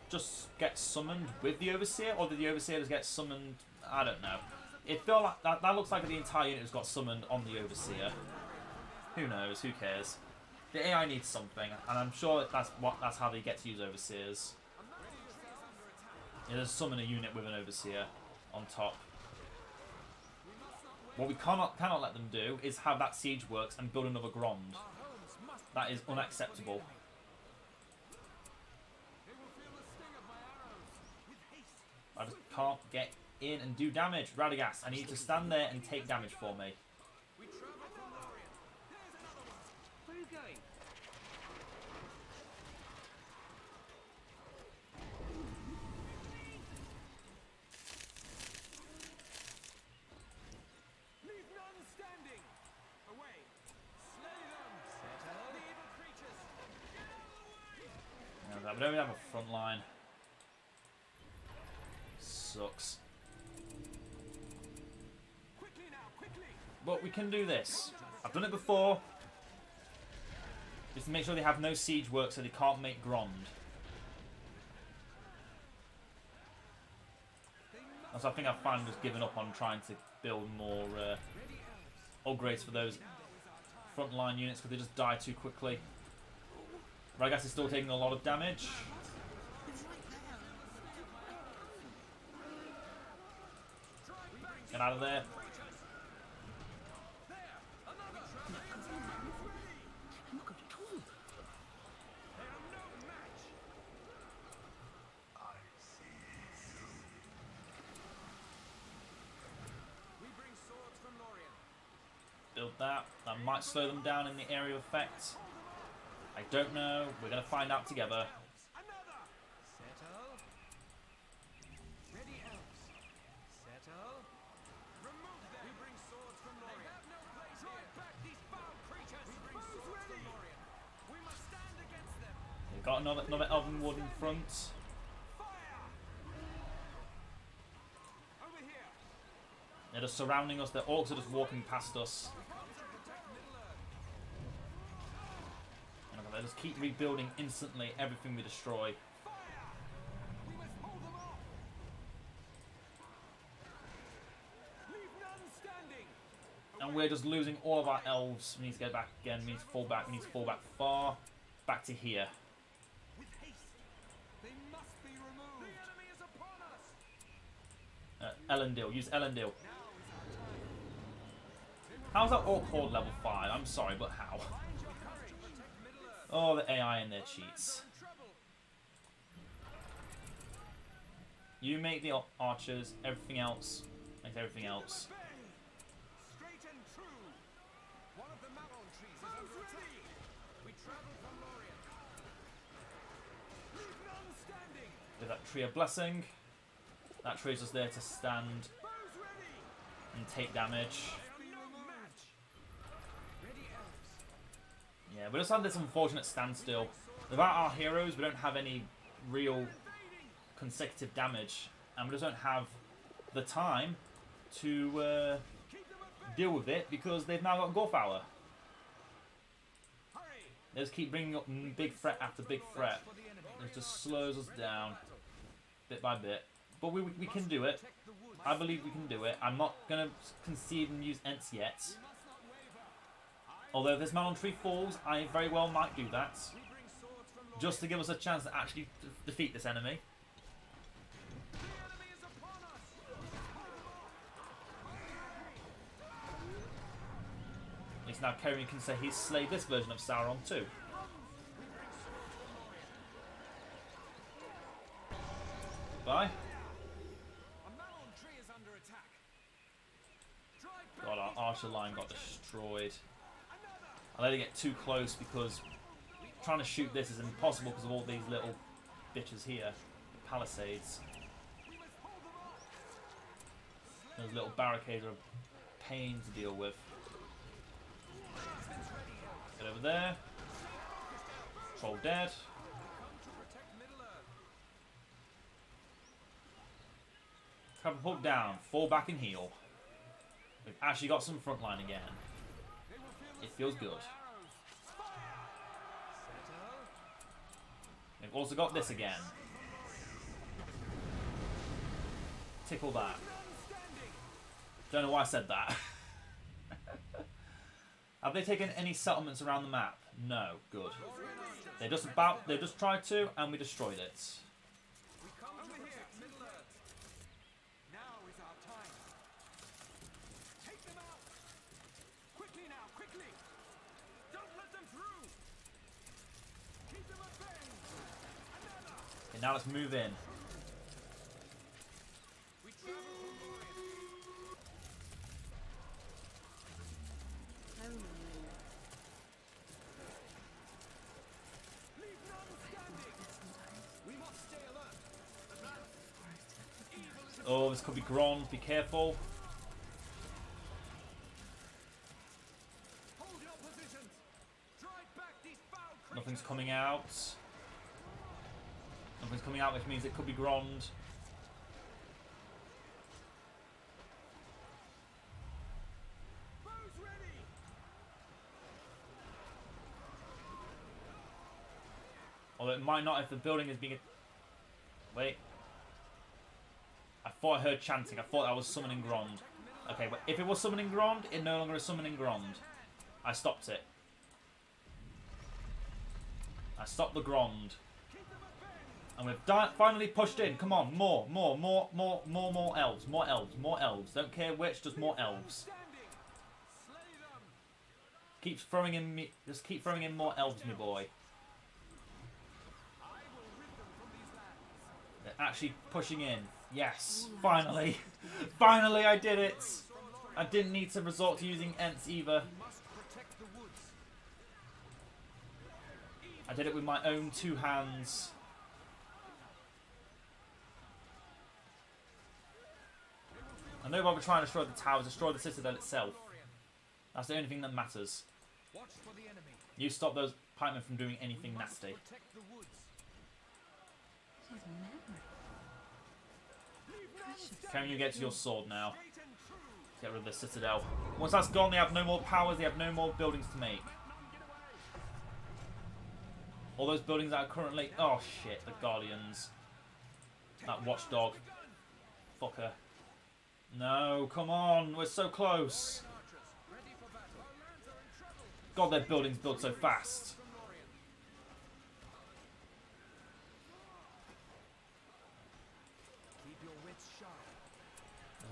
Speaker 1: just get summoned with the Overseer, or did the Overseer just get summoned? I don't know. It felt like that looks like the entire unit has got summoned on the Overseer. Who knows? Who cares? The AI needs something, and I'm sure that's how they get to use Overseers. Yeah, just summon a unit with an Overseer on top. What we cannot let them do is have that siege works and build another Grond. That is unacceptable.
Speaker 2: They will feel the sting of my arrows. With haste.
Speaker 1: I just can't get in and do damage. Radagast, I need you to stand there and take damage for me.
Speaker 2: We travel from Lothlorien. There's another one. Where are you going? Leave none standing. Away. Slay them. Settle. The evil creatures. Get out of the way.
Speaker 1: No, we don't even have a front line. Sucks.
Speaker 2: Quickly now, quickly.
Speaker 1: But we can do this. I've done it before. Just to make sure they have no siege work so they can't make Grond. And so I think I've finally just given up on trying to build more upgrades for those frontline units because they just die too quickly. But I guess it's still taking a lot of damage. Get out of there.
Speaker 4: Look at it all.
Speaker 2: We bring swords from Lorien.
Speaker 1: Build that. That might slow them down in the area of effect. I don't know. We're going to find out together.
Speaker 2: Another. Settle. Ready elves. Settle. Remove them. We bring swords from Lorien. They have no place here. Drive back these foul creatures. We bring swords from Lorien. We must stand against them.
Speaker 1: We've got another Elven Wood in front.
Speaker 2: Fire. Over here.
Speaker 1: They're just surrounding us. The orcs are just walking past us. And they just keep rebuilding instantly everything we destroy.
Speaker 2: We must hold them off. Leave none standing.
Speaker 1: And we're just losing all of our elves. We need to get back again. We need to fall back. We need to fall back far. Back to here.
Speaker 2: With haste. They must be removed. The enemy is upon us.
Speaker 1: Elendil. Use Elendil. How's that orc horde level 5? I'm sorry, but how?
Speaker 2: Find your courage. Protect Middle Earth.
Speaker 1: Oh, the AI and their cheats.
Speaker 2: Trouble.
Speaker 1: You make the archers. Everything else makes everything else.
Speaker 2: Straight and true. One of the Malon trees is under attack. We travel from Lorien.
Speaker 1: Tree of Blessing. That tree is just there to stand and take damage. Yeah, we just have this unfortunate standstill. Without our heroes, we don't have any real consecutive damage, and we just don't have the time to deal with it because they've now got Gorfhour. They just keep bringing up big threat after big threat. It just slows us down bit by bit. But we can do it. I believe we can do it. I'm not going to concede and use Ents yet. Although if this Malon tree falls, I very well might do that. Just to give us a chance to actually defeat this enemy. At least now Cerian can say he's slayed this version of Sauron too. Bye. God, our archer line got destroyed. I let it get too close because trying to shoot this is impossible because of all these little bitches here. The palisades. Those little barricades are a pain to deal with. Get over there. Troll dead. Catapult down. Fall back and heal. We've actually got some frontline again. It feels good. We've also got this again. Tickle that. Don't know why I said that. Have they taken any settlements around the map? No. Good. They just tried to, and we destroyed it. Okay, now let's move in. Oh, this could be Grond. Be careful. Nothing's coming out. Nothing's coming out, which means it could be Grond. Although it might not if the building is being... Wait. I thought I heard chanting. I thought I was summoning Grond. Okay, but if it was summoning Grond, it no longer is summoning Grond. I stopped it. I stopped the Grond. And we've finally pushed in. Come on, more elves. More elves. Don't care which, just more elves. Keep throwing in me. Just keep throwing in more elves, me boy. They're actually pushing in. Yes, finally. Finally I did it. I didn't need to resort to using Ents either. I did it with my own two hands. I know bother trying to destroy the towers, destroy the citadel itself. That's the only thing that matters. You stop those pikemen from doing anything nasty. Can you get to your sword now? Get rid of the citadel. Once that's gone, they have no more powers, they have no more buildings to make. All those buildings that are currently... Oh shit, the Guardians. That watchdog. Fucker. No, come on, we're so close. God, their buildings build so fast.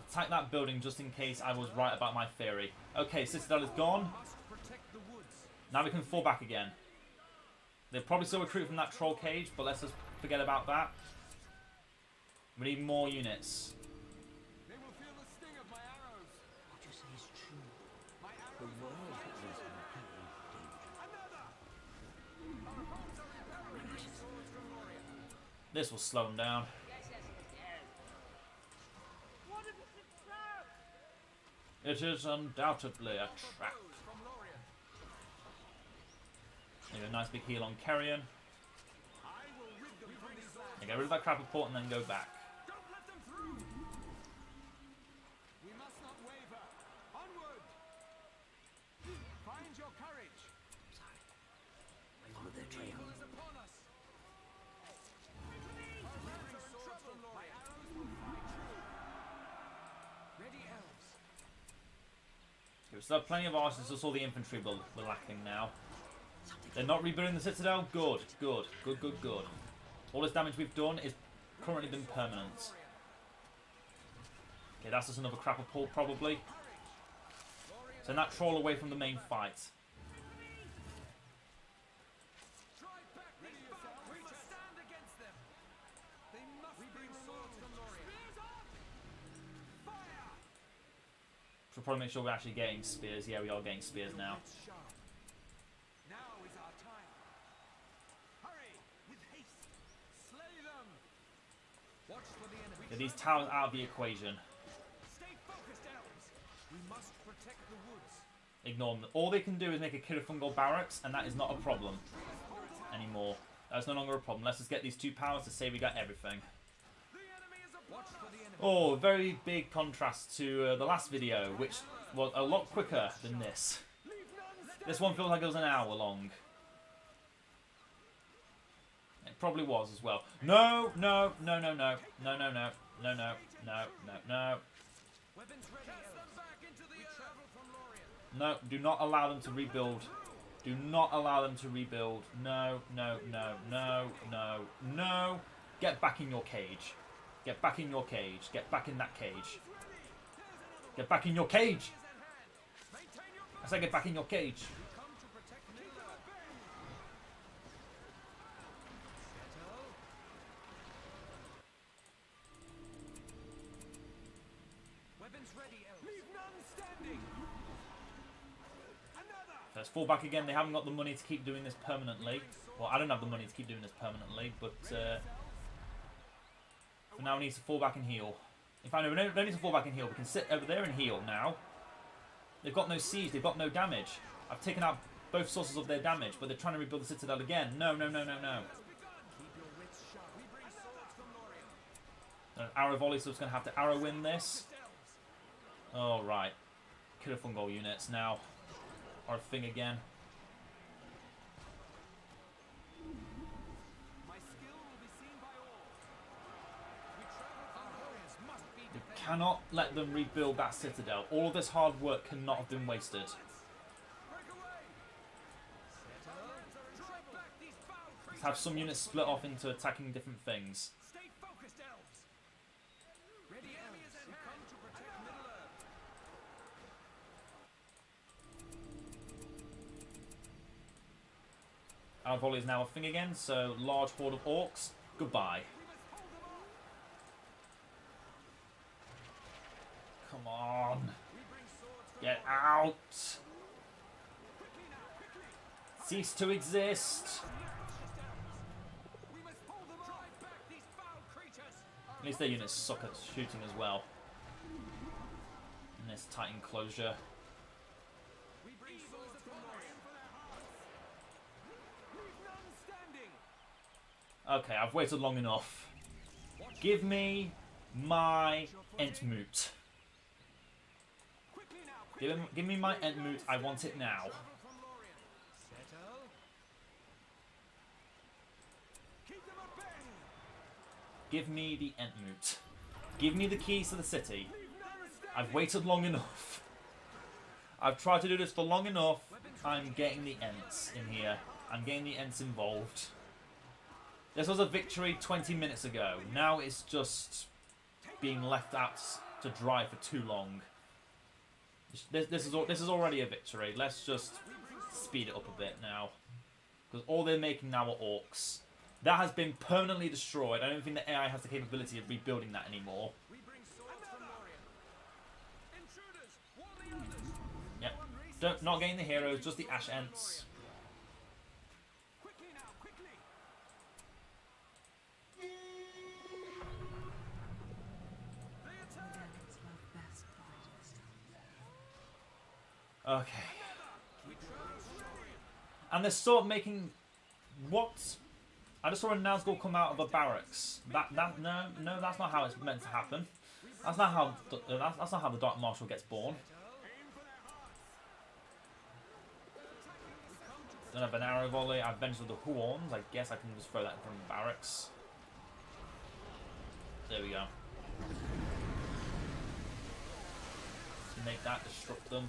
Speaker 1: Attack that building just in case I was right about my theory. Okay, Citadel is gone. Now we can fall back again. They'll probably still recruit from that troll cage, but let's just forget about that. We need more units.
Speaker 4: What you say is true. The world is in danger.
Speaker 1: This will slow them down. It is undoubtedly a trap.
Speaker 2: Foes from Lorien.
Speaker 1: There you go, nice big heal on Cerian.
Speaker 2: I will rid them from these lands.
Speaker 1: Yeah, get rid of that crap port and then go back.
Speaker 2: Don't let them through. We must not waver. Onward. Find your courage.
Speaker 4: Sorry. I followed their trail.
Speaker 2: Evil is upon us. Our lands are in trouble. My arrows will find true. Ready, elves.
Speaker 1: We still have plenty of archers, just all the infantry we're lacking now. They're not rebuilding the citadel? Good, good, good, good, good. All this damage we've done is currently been permanent. Okay, that's just another crapper pull probably. Send that troll away from the main fight.
Speaker 2: Drive back these foul creatures. Stand against them. They must bring swords from Lorien. Spears up! Fire!
Speaker 1: Should probably make sure we're actually getting spears. Yeah, we are getting spears now.
Speaker 2: It's sharp. Now is our time. Hurry! With haste. Slay them! Watch for the enemy.
Speaker 1: Get these towers out of the equation.
Speaker 2: Stay focused, elves. We must protect the woods.
Speaker 1: Ignore them. All they can do is make a Kirifungal barracks, and that is not a problem anymore. That's no longer a problem. Let's just get these 2 powers to say we got everything.
Speaker 2: The enemy is upon Watch for the enemy.
Speaker 1: Oh, very big contrast to the last video, which was a lot quicker than this.
Speaker 2: Leave none
Speaker 1: This one feels like it was an hour long. It probably was as well. No, no, no, no, no, no, no, no, no, no, no, no, no.
Speaker 2: Weapons ready. Cast them back into the travel from Lorien.
Speaker 1: No, do not allow them to rebuild. Do not allow them to rebuild. No, no, no, no, no, no. Get back in your cage. Get back in your cage. Get back in that cage. Get back in your cage.
Speaker 2: Maintain your
Speaker 1: I said get back in your cage.
Speaker 2: come to protect Middle-earth. Settle. Weapons ready, elves. Leave none standing. Another.
Speaker 1: Let's fall back again. They haven't got the money to keep doing this permanently. Well, I don't have the money to keep doing this permanently, but for now we need to fall back and heal. In fact, no, we don't need to fall back and heal. We can sit over there and heal now. They've got no siege. They've got no damage. I've taken out both sources of their damage, but they're trying to rebuild the citadel again. No, no, no, no, no.
Speaker 2: Keep your wits sharp. We bring swords from Lorien.
Speaker 1: An arrow volley, so it's going to have to arrow win this.
Speaker 2: Elves.
Speaker 1: Oh, right. Kirifungal units now are a thing again.
Speaker 2: My skill will be seen by all. We travel from warriors must be
Speaker 1: We
Speaker 2: defended.
Speaker 1: cannot let them rebuild that citadel. All of this hard work cannot have been wasted.
Speaker 2: Break away. Settle. Drive back these foul
Speaker 1: Let's
Speaker 2: creatures.
Speaker 1: have some units split off into attacking different things.
Speaker 2: Stay focused, elves. Ready, elves. We come to protect Middle-earth.
Speaker 1: Arrow volley is now a thing again, so large horde of orcs. Goodbye.
Speaker 2: We must hold them off.
Speaker 1: Come on.
Speaker 2: We bring swords from
Speaker 1: Get
Speaker 2: Lorien.
Speaker 1: out.
Speaker 2: Quickly now, quickly.
Speaker 1: Cease to exist.
Speaker 2: We must hold them off. Drive back these foul creatures.
Speaker 1: At least their units suck at shooting as well. In this tight enclosure.
Speaker 2: We bring swords from Lorien. Leave none standing.
Speaker 1: Okay, I've waited long enough. Give me my Entmoot.
Speaker 2: Quickly now, quickly.
Speaker 1: Give me my Entmoot. I want it now.
Speaker 2: Travel from Lorien. Settle. Keep them at bay.
Speaker 1: Give me the Entmoot. Give me the keys to the city.
Speaker 2: Leave none standing.
Speaker 1: I've waited long enough. I've tried to do this for long enough. I'm getting the Ents in here. I'm getting the Ents involved. This was a victory 20 minutes ago. Now it's just being left out to dry for too long. This is already a victory. Let's just speed it up a bit now. Because all they're making now are orcs. That has been permanently destroyed. I don't think the AI has the capability of rebuilding that anymore.
Speaker 2: We bring swords from Lorien. Intruders, warn the elders.
Speaker 1: Yep. Not getting the heroes, just the Ash Ents.
Speaker 2: Quickly now, quickly. They attack.
Speaker 1: Okay. And they're sort of making... What? I just saw a Nazgul come out of a barracks. No, that's not how it's meant to happen. That's not how the Dark Marshal gets born. Don't have an arrow volley. I've ventured the horns. I guess I can just throw that from the barracks. There we go. Make that disrupt them.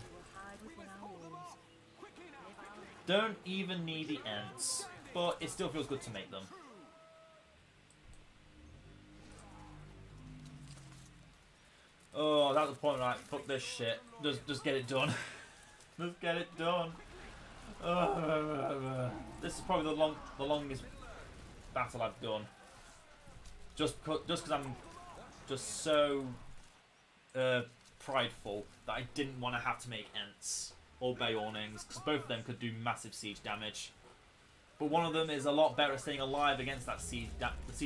Speaker 1: Don't even need the Ents, but it still feels good to make them. Oh, that's the point, right? Fuck this shit. Just get it done. Just get it done. This is probably the longest battle I've done. Just because I'm just so prideful that I didn't want to have to make Ents or Beornings, because both of them could do massive siege damage. But one of them is a lot better at staying alive against that siege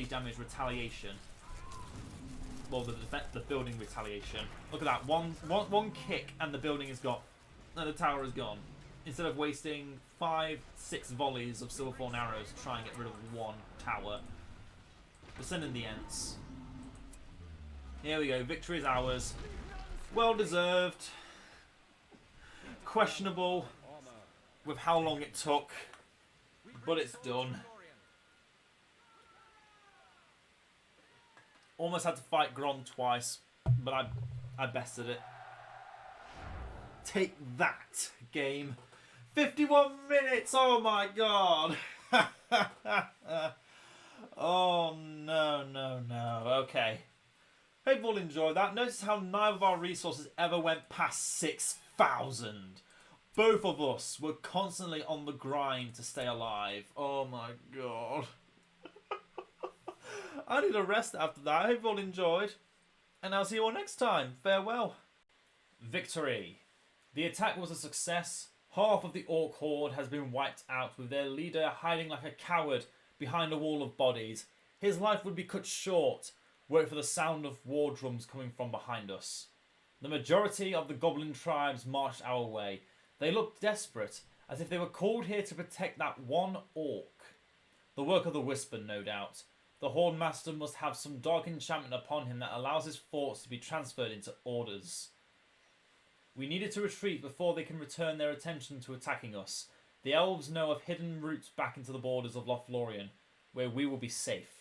Speaker 1: damage retaliation. Well, the building retaliation. Look at that. One kick and the building is gone. And the tower is gone. Instead of wasting 5-6 volleys of Silverthorn arrows to try and get rid of one tower. We're sending the Ents. Here we go. Victory is ours. Well deserved. Questionable with how long it took. But it's done. Almost had to fight Gron twice, but I bested it. Take that, game. 51 minutes! Oh my god! Oh no. Okay. Hope you've all enjoyed that. Notice how neither of our resources ever went past 6,000. Both of us were constantly on the grind to stay alive. Oh my god. I need a rest after that. I hope you all enjoyed. And I'll see you all next time. Farewell. Victory. The attack was a success. Half of the Orc horde has been wiped out, with their leader hiding like a coward behind a wall of bodies. His life would be cut short were it for the sound of war drums coming from behind us. The majority of the Goblin tribes marched our way. They looked desperate, as if they were called here to protect that one Orc. The work of the Whisper, no doubt. The Horde Master must have some dark enchantment upon him that allows his thoughts to be transferred into orders. We needed to retreat before they can return their attention to attacking us. The elves know of hidden routes back into the borders of Lothlorien, where we will be safe.